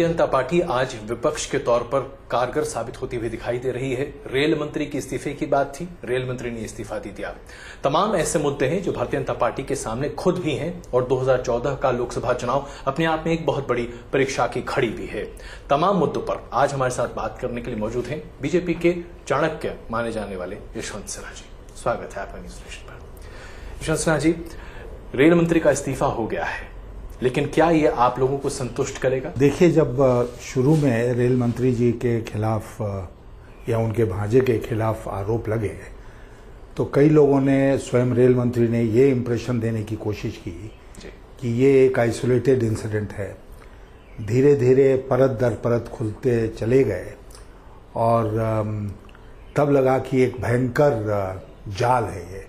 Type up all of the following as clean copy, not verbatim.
Bharatiya Janata party आज विपक्ष के तौर पर कारगर साबित होती हुई दिखाई दे रही है। रेल मंत्री के इस्तीफे की बात थी, रेल मंत्री ने इस्तीफा दे दिया। तमाम ऐसे मुद्दे हैं जो भारतीय जनता पार्टी के सामने खुद भी हैं और 2014 का लोकसभा चुनाव अपने आप में एक बहुत बड़ी परीक्षा की घड़ी भी है। तमाम मुद्दों पर आज हमारे साथ बात करने के लिए मौजूद हैं बीजेपी के चाणक्य माने जाने वाले यशवंत सिन्हा जी। स्वागत है आपका न्यूज नेशन पर। यशवंत सिन्हा जी, रेल मंत्री का इस्तीफा हो गया है, लेकिन क्या ये आप लोगों को संतुष्ट करेगा? देखिए, जब शुरू में रेल मंत्री जी के खिलाफ या उनके भांजे के खिलाफ आरोप लगे तो कई लोगों ने, स्वयं रेल मंत्री ने ये इम्प्रेशन देने की कोशिश की कि ये एक आइसोलेटेड इंसिडेंट है। धीरे धीरे परत दर परत खुलते चले गए और तब लगा कि एक भयंकर जाल है ये,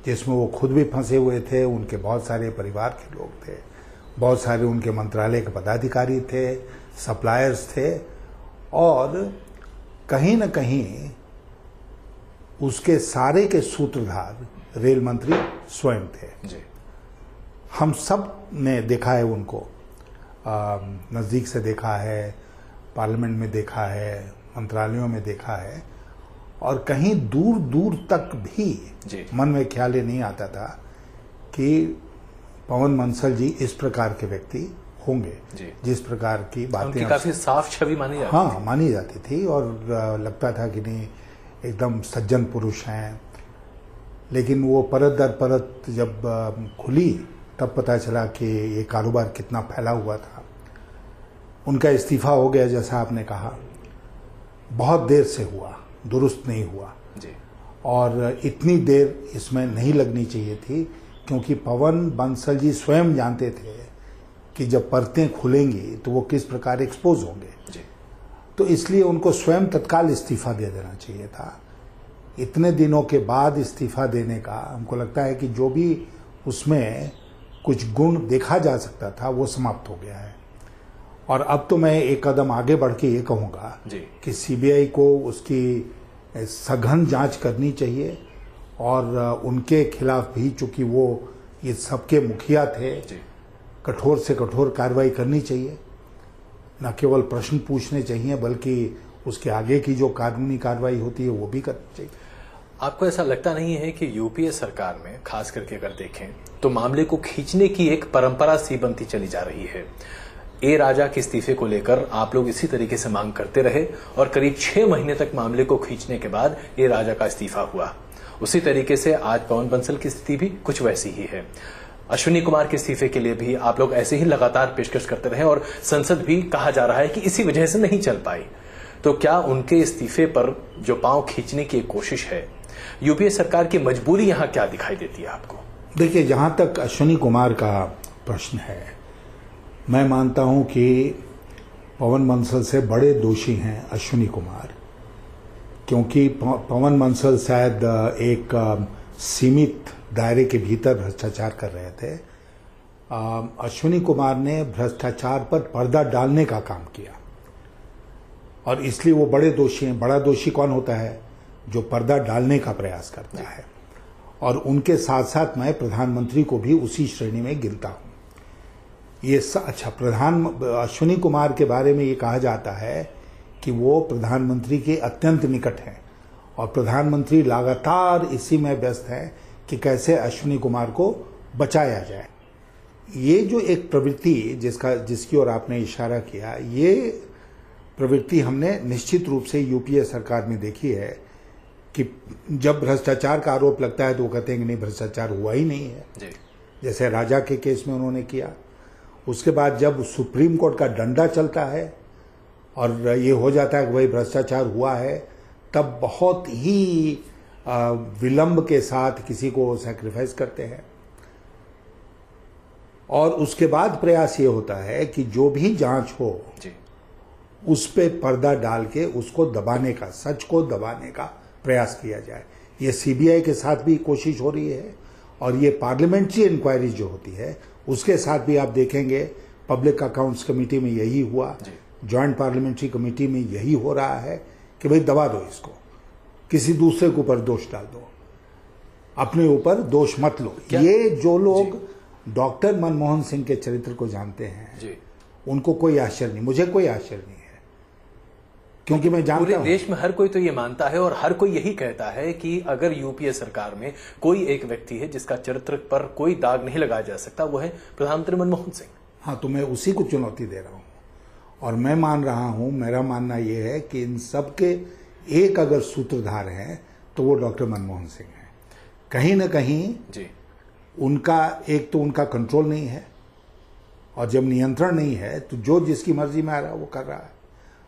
जिसमें वो खुद भी फंसे हुए थे, उनके बहुत सारे परिवार के लोग थे, बहुत सारे उनके मंत्रालय के पदाधिकारी थे, सप्लायर्स थे और कहीं न कहीं उसके सारे के सूत्रधार रेल मंत्री स्वयं थे। हम सब ने देखा है उनको, नज़दीक से देखा है, पार्लियामेंट में देखा है, मंत्रालयों में देखा है और कहीं दूर दूर तक भी मन में ख्याल ही नहीं आता था कि पवन बंसल जी इस प्रकार के व्यक्ति होंगे, जिस प्रकार की बातें उनकी काफी साफ छवि मानी जाती थी। मानी जाती थी और लगता था कि नहीं, एकदम सज्जन पुरुष हैं। लेकिन वो परत दर परत जब खुली तब पता चला कि ये कारोबार कितना फैला हुआ था। उनका इस्तीफा हो गया, जैसा आपने कहा, बहुत देर से हुआ, दुरुस्त नहीं हुआ और इतनी देर इसमें नहीं लगनी चाहिए थी, क्योंकि पवन बंसल जी स्वयं जानते थे कि जब परतें खुलेंगी तो वो किस प्रकार एक्सपोज होंगे। तो इसलिए उनको स्वयं तत्काल इस्तीफा दे देना चाहिए था। इतने दिनों के बाद इस्तीफा देने का हमको लगता है कि जो भी उसमें कुछ गुण देखा जा सकता था वो समाप्त हो गया है। और अब तो मैं एक कदम आगे बढ़ के ये कहूँगा कि सीबीआई को उसकी सघन जांच करनी चाहिए और उनके खिलाफ भी, चूंकि वो ये सबके मुखिया थे, कठोर से कठोर कार्रवाई करनी चाहिए। न केवल प्रश्न पूछने चाहिए बल्कि उसके आगे की जो कानूनी कार्रवाई होती है वो भी करनी चाहिए। आपको ऐसा लगता नहीं है कि यूपीए सरकार में खास करके अगर देखें तो मामले को खींचने की एक परंपरा सी बनती चली जा रही है? ए राजा के इस्तीफे को लेकर आप लोग इसी तरीके से मांग करते रहे और करीब 6 महीने तक मामले को खींचने के बाद ए राजा का इस्तीफा हुआ। उसी तरीके से आज पवन बंसल की स्थिति भी कुछ वैसी ही है। अश्विनी कुमार के इस्तीफे के लिए भी आप लोग ऐसे ही लगातार पेशकश करते रहे और संसद भी कहा जा रहा है कि इसी वजह से नहीं चल पाई। तो क्या उनके इस्तीफे पर जो पांव खींचने की एक कोशिश है, यूपीए सरकार की मजबूरी यहां क्या दिखाई देती है आपको? देखिए, जहां तक अश्विनी कुमार का प्रश्न है, मैं मानता हूं कि पवन बंसल से बड़े दोषी हैं अश्विनी कुमार, क्योंकि पवन बंसल शायद एक सीमित दायरे के भीतर भ्रष्टाचार कर रहे थे। अश्विनी कुमार ने भ्रष्टाचार पर पर्दा डालने का काम किया और इसलिए वो बड़े दोषी हैं। बड़ा दोषी कौन होता है? जो पर्दा डालने का प्रयास करता है। और उनके साथ साथ मैं प्रधानमंत्री को भी उसी श्रेणी में गिनता हूं। अश्विनी कुमार के बारे में ये कहा जाता है कि वो प्रधानमंत्री के अत्यंत निकट हैं और प्रधानमंत्री लगातार इसी में व्यस्त हैं कि कैसे अश्विनी कुमार को बचाया जाए। ये जो एक प्रवृत्ति जिसकी ओर आपने इशारा किया, ये प्रवृत्ति हमने निश्चित रूप से यूपीए सरकार में देखी है कि जब भ्रष्टाचार का आरोप लगता है तो वो कहते हैं कि नहीं, भ्रष्टाचार हुआ ही नहीं है, जैसे राजा के केस में उन्होंने किया। उसके बाद जब सुप्रीम कोर्ट का डंडा चलता है और ये हो जाता है कि भाई भ्रष्टाचार हुआ है, तब बहुत ही विलंब के साथ किसी को सैक्रिफाइस करते हैं। और उसके बाद प्रयास ये होता है कि जो भी जांच हो उस पे पर्दा डाल के उसको दबाने का, सच को दबाने का प्रयास किया जाए। ये सीबीआई के साथ भी कोशिश हो रही है और ये पार्लियामेंट्री इंक्वायरी जो होती है उसके साथ भी आप देखेंगे, पब्लिक अकाउंट्स कमेटी में यही हुआ, जॉइंट पार्लियामेंट्री कमेटी में यही हो रहा है कि भाई दबा दो इसको, किसी दूसरे के ऊपर दोष डाल दो, अपने ऊपर दोष मत लो। ये जो लोग डॉक्टर मनमोहन सिंह के चरित्र को जानते हैं उनको कोई आश्चर्य नहीं, मुझे कोई आश्चर्य नहीं है, क्योंकि मैं जानता पूरे हूं देश में हर कोई तो ये मानता है और हर कोई यही कहता है कि अगर यूपीए सरकार में कोई एक व्यक्ति है जिसका चरित्र पर कोई दाग नहीं लगाया जा सकता, वो है प्रधानमंत्री मनमोहन सिंह। हाँ, तो मैं उसी को चुनौती दे रहा हूं और मैं मान रहा हूं, मेरा मानना यह है कि इन सब के एक अगर सूत्रधार हैं तो वो डॉक्टर मनमोहन सिंह हैं। कहीं ना कहीं जी उनका एक तो उनका कंट्रोल नहीं है, और जब नियंत्रण नहीं है तो जो जिसकी मर्जी में आ रहा है वो कर रहा है।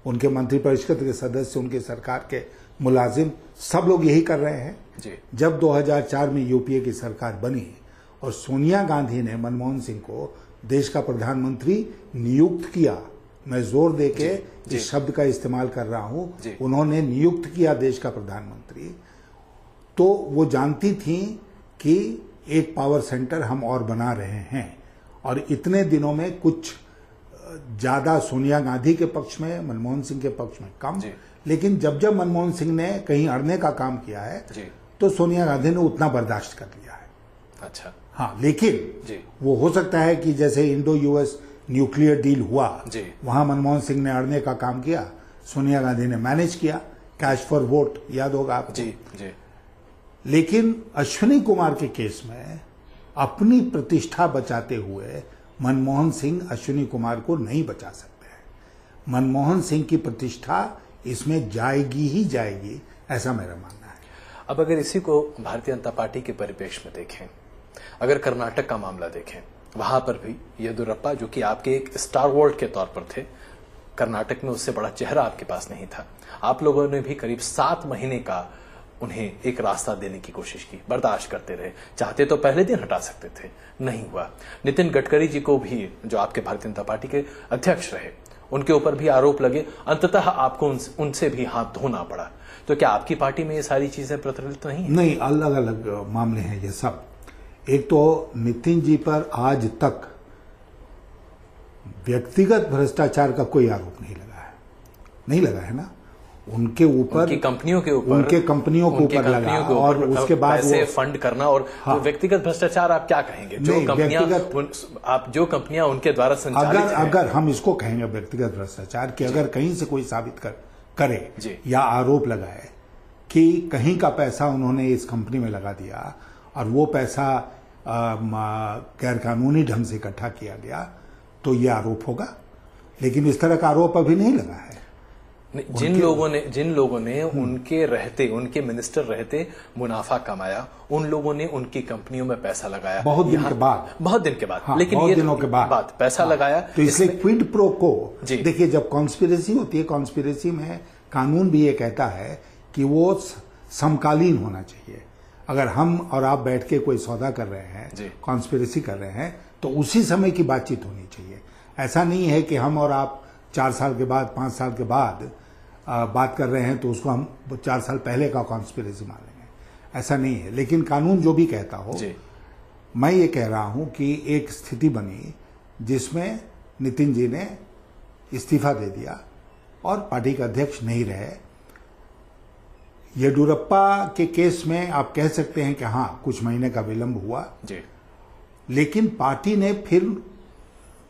उनके मंत्रिपरिषद के सदस्य, उनके सरकार के मुलाजिम, सब लोग यही कर रहे हैं। जी। जब 2004 में यूपीए की सरकार बनी और सोनिया गांधी ने मनमोहन सिंह को देश का प्रधानमंत्री नियुक्त किया, मैं जोर देके इस शब्द का इस्तेमाल कर रहा हूं, उन्होंने नियुक्त किया देश का प्रधानमंत्री, तो वो जानती थी कि एक पावर सेंटर हम और बना रहे हैं। और इतने दिनों में कुछ ज्यादा सोनिया गांधी के पक्ष में, मनमोहन सिंह के पक्ष में कम, लेकिन जब जब मनमोहन सिंह ने कहीं अड़ने का काम किया है तो सोनिया गांधी ने उतना बर्दाश्त कर लिया है। अच्छा। हाँ, लेकिन वो हो सकता है कि जैसे इंडो यूएस न्यूक्लियर डील हुआ, वहां मनमोहन सिंह ने अड़ने का काम किया, सोनिया गांधी ने मैनेज किया, कैश फॉर वोट, याद होगा आपको। जी। लेकिन अश्विनी कुमार के केस में अपनी प्रतिष्ठा बचाते हुए मनमोहन सिंह अश्विनी कुमार को नहीं बचा सकते हैं। मनमोहन सिंह की प्रतिष्ठा इसमें जाएगी ही जाएगी, ऐसा मेरा मानना है। अब अगर इसी को भारतीय जनता पार्टी के परिप्रेक्ष्य में देखें, अगर कर्नाटक का मामला देखें, वहां पर भी येदियुरप्पा जो कि आपके एक स्टार वोल्ड के तौर पर थे, कर्नाटक में उससे बड़ा चेहरा आपके पास नहीं था। आप लोगों ने भी करीब 7 महीने का उन्हें एक रास्ता देने की कोशिश की, बर्दाश्त करते रहे। चाहते तो पहले दिन हटा सकते थे, नहीं हुआ। नितिन गडकरी जी को भी, जो आपके भारतीय जनता पार्टी के अध्यक्ष रहे, उनके ऊपर भी आरोप लगे, अंततः आपको उनसे भी हाथ धोना पड़ा। तो क्या आपकी पार्टी में ये सारी चीजें प्रचलित नहीं है? नहीं, अलग अलग मामले हैं ये सब। एक तो नितिन जी पर आज तक व्यक्तिगत भ्रष्टाचार का कोई आरोप नहीं लगा है, नहीं लगा है ना। उनके ऊपर, उनकी कंपनियों के ऊपर, उनके कंपनियों के ऊपर लगा, और उसके बाद पैसे फंड करना। और हाँ, व्यक्तिगत भ्रष्टाचार आप क्या कहेंगे? जो कंपनियां उनके द्वारा संचालित अगर हम इसको कहेंगे व्यक्तिगत भ्रष्टाचार, कि अगर कहीं से कोई साबित करे या आरोप लगाए कि कहीं का पैसा उन्होंने इस कंपनी में लगा दिया और वो पैसा गैरकानूनी ढंग से इकट्ठा किया गया, तो ये आरोप होगा। लेकिन इस तरह का आरोप अभी नहीं लगा है। जिन लोगों ने उनके रहते, उनके मिनिस्टर रहते मुनाफा कमाया, उन लोगों ने उनकी कंपनियों में पैसा लगाया बहुत दिन के बाद। हाँ, लेकिन बहुत दिनों के बाद पैसा लगाया। तो इसलिए क्विड प्रो को देखिए, जब कॉन्स्पिरेसी होती है, कॉन्स्पिरेसी में कानून भी ये कहता है कि वो समकालीन होना चाहिए। अगर हम और आप बैठ के कोई सौदा कर रहे हैं, कॉन्स्पिरेसी कर रहे हैं, तो उसी समय की बातचीत होनी चाहिए। ऐसा नहीं है कि हम और आप 4 साल के बाद, 5 साल के बाद बात कर रहे हैं तो उसको हम 4 साल पहले का कॉन्स्पिरेसी मान लेंगे, ऐसा नहीं है। लेकिन कानून जो भी कहता हो, मैं ये कह रहा हूं कि एक स्थिति बनी जिसमें नितिन जी ने इस्तीफा दे दिया और पार्टी का अध्यक्ष नहीं रहे। येदियुरप्पा के केस में आप कह सकते हैं कि हाँ, कुछ महीने का विलंब हुआ, लेकिन पार्टी ने फिर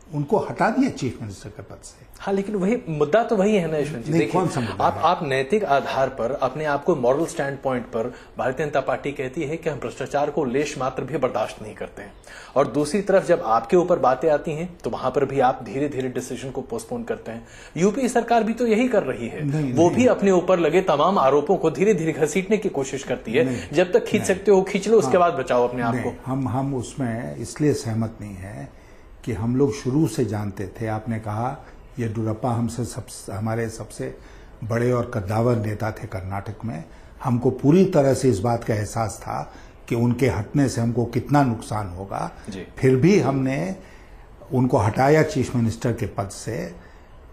उनको हटा दिया चीफ मिनिस्टर के पद से। हाँ, लेकिन वही मुद्दा तो वही है ना यशवंत जी। कौन सा मुद्दा आप नैतिक आधार पर, अपने आप को मॉरल स्टैंड पॉइंट पर, भारतीय जनता पार्टी कहती है कि हम भ्रष्टाचार को लेश मात्र भी बर्दाश्त नहीं करते हैं, और दूसरी तरफ जब आपके ऊपर बातें आती हैं तो वहां पर भी आप धीरे धीरे डिसीजन को पोस्टपोन करते हैं। यूपी सरकार भी तो यही कर रही है, वो भी अपने ऊपर लगे तमाम आरोपों को धीरे धीरे घसीटने की कोशिश करती है। जब तक खींच सकते हो खींच लो, उसके बाद बचाओ अपने आप को। हम उसमें इसलिए सहमत नहीं है कि हम लोग शुरू से जानते थे। आपने कहा येदियुरप्पा हमारे सबसे बड़े और कद्दावर नेता थे कर्नाटक में। हमको पूरी तरह से इस बात का एहसास था कि उनके हटने से हमको कितना नुकसान होगा। फिर भी हमने उनको हटाया चीफ मिनिस्टर के पद से,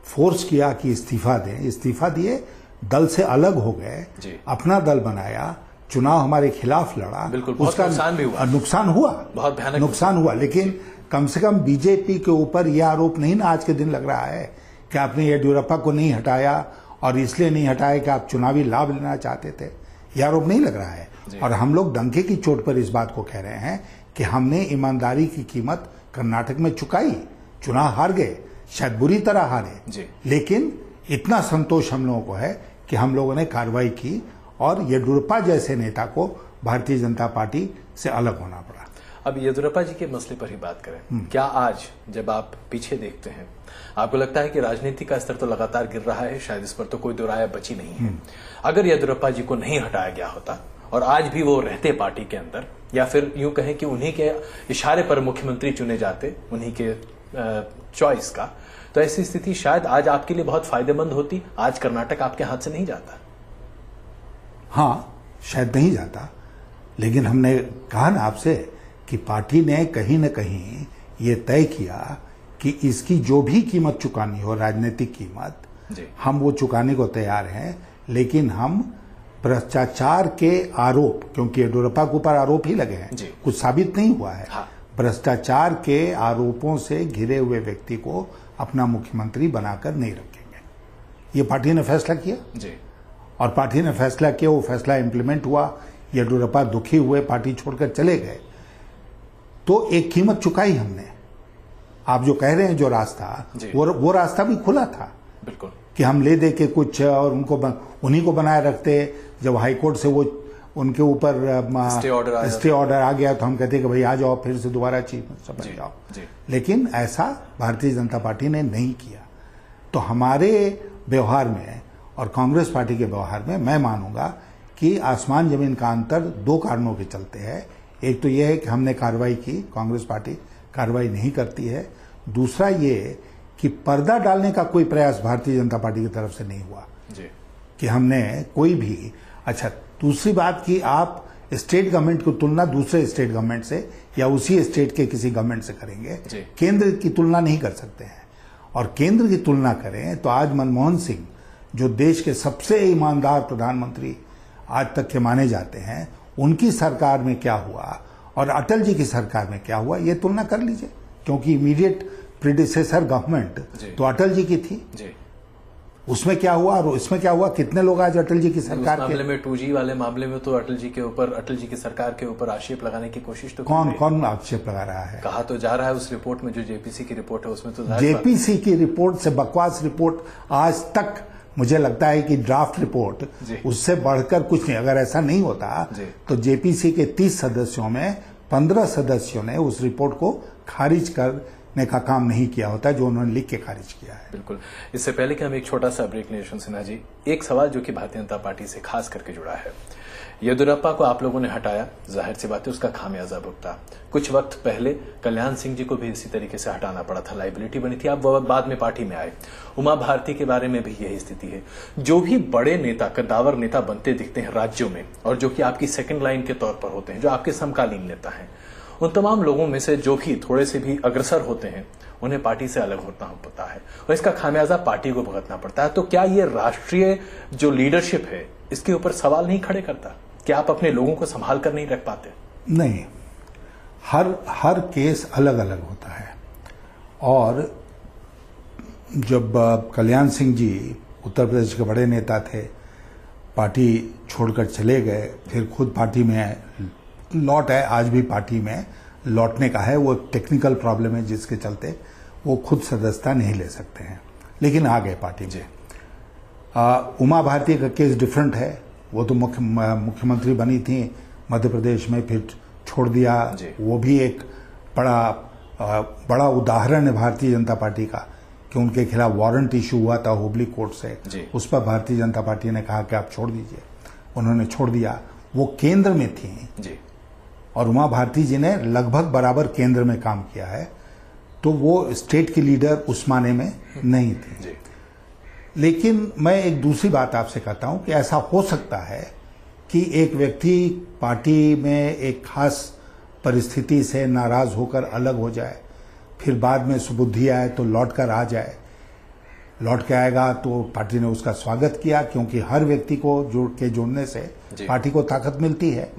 फोर्स किया कि इस्तीफा दें। इस्तीफा दिए, दल से अलग हो गए, अपना दल बनाया, चुनाव हमारे खिलाफ लड़ा। उसका नुकसान हुआ, बहुत भयानक नुकसान हुआ। लेकिन कम से कम बीजेपी के ऊपर यह आरोप नहीं ना आज के दिन लग रहा है कि आपने येदियुरप्पा को नहीं हटाया और इसलिए नहीं हटाया कि आप चुनावी लाभ लेना चाहते थे। यह आरोप नहीं लग रहा है। और हम लोग डंके की चोट पर इस बात को कह रहे हैं कि हमने ईमानदारी की कीमत कर्नाटक में चुकाई, चुनाव हार गए, शायद बुरी तरह हारे जी। लेकिन इतना संतोष हम लोगों को है कि हम लोगों ने कार्रवाई की और येडियुरप्पा जैसे नेता को भारतीय जनता पार्टी से अलग होना पड़ा। अब येदियुरप्पा जी के मसले पर ही बात करें, क्या आज जब आप पीछे देखते हैं आपको लगता है कि राजनीति का स्तर तो लगातार गिर रहा है, शायद इस पर तो कोई दो राय बची नहीं है। अगर येदियुरप्पा जी को नहीं हटाया गया होता और आज भी वो रहते पार्टी के अंदर, या फिर यूं कहें कि उन्हीं के इशारे पर मुख्यमंत्री चुने जाते, उन्हीं के चॉइस का, तो ऐसी स्थिति शायद आज आपके लिए बहुत फायदेमंद होती। आज कर्नाटक आपके हाथ से नहीं जाता। हाँ, शायद नहीं जाता, लेकिन हमने कहा ना आपसे कि पार्टी ने कहीं न कहीं ये तय किया कि इसकी जो भी कीमत चुकानी हो, राजनीतिक कीमत, हम वो चुकाने को तैयार हैं। लेकिन हम भ्रष्टाचार के आरोप, क्योंकि येडियुरप्पा के ऊपर आरोप ही लगे हैं, कुछ साबित नहीं हुआ है। हाँ। भ्रष्टाचार के आरोपों से घिरे हुए व्यक्ति को अपना मुख्यमंत्री बनाकर नहीं रखेंगे। ये पार्टी ने फैसला किया जी। और पार्टी ने फैसला किया, वो फैसला इंप्लीमेंट हुआ। येडियुरप्पा दुखी हुए, पार्टी छोड़कर चले गए, तो एक कीमत चुकाई हमने। आप जो कह रहे हैं जो रास्ता, वो रास्ता भी खुला था बिल्कुल कि हम ले दे के कुछ और उनको उन्हीं को बनाए रखते। जब हाईकोर्ट से वो उनके ऊपर स्टे ऑर्डर आ गया तो हम कहते कि भाई आ जाओ, फिर से दोबारा चीफ मिनिस्टर बन जाओ। लेकिन ऐसा भारतीय जनता पार्टी ने नहीं किया। तो हमारे व्यवहार में और कांग्रेस पार्टी के व्यवहार में मैं मानूंगा कि आसमान जमीन का अंतर दो कारणों के चलते है। एक तो यह है कि हमने कार्रवाई की, कांग्रेस पार्टी कार्रवाई नहीं करती है। दूसरा ये कि पर्दा डालने का कोई प्रयास भारतीय जनता पार्टी की तरफ से नहीं हुआ जी। कि हमने कोई भी। अच्छा, दूसरी बात कि आप स्टेट गवर्नमेंट की तुलना दूसरे स्टेट गवर्नमेंट से या उसी स्टेट के किसी गवर्नमेंट से करेंगे, केंद्र की तुलना नहीं कर सकते हैं। और केंद्र की तुलना करें तो आज मनमोहन सिंह, जो देश के सबसे ईमानदार प्रधानमंत्री आज तक के माने जाते हैं, उनकी सरकार में क्या हुआ और अटल जी की सरकार में क्या हुआ, ये तुलना कर लीजिए। क्योंकि इमीडिएट प्रीडिसेसर गवर्नमेंट तो अटल जी की थी जी। उसमें क्या हुआ और इसमें क्या हुआ, कितने लोग आज अटल जी की सरकार मामले में 2G वाले मामले में तो अटल जी की सरकार के ऊपर आक्षेप लगाने की कोशिश तो कौन आक्षेप लगा रहा है? कहा तो जा रहा है उस रिपोर्ट में, जो जेपीसी की रिपोर्ट है उसमें तो जेपीसी की रिपोर्ट से बकवास रिपोर्ट आज तक मुझे लगता है कि ड्राफ्ट रिपोर्ट उससे बढ़कर कुछ नहीं। अगर ऐसा नहीं होता तो जेपीसी के 30 सदस्यों में 15 सदस्यों ने उस रिपोर्ट को खारिज करने का काम नहीं किया होता जो उन्होंने लिख के खारिज किया है। बिल्कुल। इससे पहले कि हम एक छोटा सा ब्रेक लें यशवंत सिन्हा जी, एक सवाल जो कि भारतीय जनता पार्टी से खास करके जुड़ा है। येदियुरप्पा को आप लोगों ने हटाया, जाहिर सी बात है उसका खामियाजा भुगता। कुछ वक्त पहले कल्याण सिंह जी को भी इसी तरीके से हटाना पड़ा था, लाइबिलिटी बनी थी। आप बाद में पार्टी में आए। उमा भारती के बारे में भी यही स्थिति है। जो भी बड़े नेता, कद्दावर नेता बनते दिखते हैं राज्यों में और जो कि आपकी सेकंड लाइन के तौर पर होते हैं, जो आपके समकालीन नेता हैं, उन तमाम लोगों में से जो भी थोड़े से भी अग्रसर होते हैं, उन्हें पार्टी से अलग होना पड़ता है और इसका खामियाजा पार्टी को भुगतना पड़ता है। तो क्या ये राष्ट्रीय जो लीडरशिप है इसके ऊपर सवाल नहीं खड़े करता? क्या आप अपने लोगों को संभाल कर नहीं रख पाते? नहीं, हर केस अलग अलग होता है। और जब कल्याण सिंह जी उत्तर प्रदेश के बड़े नेता थे, पार्टी छोड़कर चले गए, फिर खुद पार्टी में लौट आए, आज भी पार्टी में लौटने का है। वो टेक्निकल प्रॉब्लम है जिसके चलते वो खुद सदस्यता नहीं ले सकते हैं, लेकिन आ गए पार्टी में। उमा भारती का केस डिफरेंट है। वो तो मुख्यमंत्री बनी थी मध्य प्रदेश में, फिर छोड़ दिया। वो भी एक बड़ा उदाहरण है भारतीय जनता पार्टी का कि उनके खिलाफ वारंट इशू हुआ था हुबली कोर्ट से, उस पर भारतीय जनता पार्टी ने कहा कि आप छोड़ दीजिए, उन्होंने छोड़ दिया। वो केंद्र में थी और उमा भारती जी ने लगभग बराबर केंद्र में काम किया है, तो वो स्टेट की लीडर उस माने में नहीं थी। लेकिन मैं एक दूसरी बात आपसे कहता हूं कि ऐसा हो सकता है कि एक व्यक्ति पार्टी में एक खास परिस्थिति से नाराज होकर अलग हो जाए, फिर बाद में सुबुद्धि आए तो लौट कर आ जाए। लौट के आएगा तो पार्टी ने उसका स्वागत किया, क्योंकि हर व्यक्ति को जोड़ने से पार्टी को ताकत मिलती है।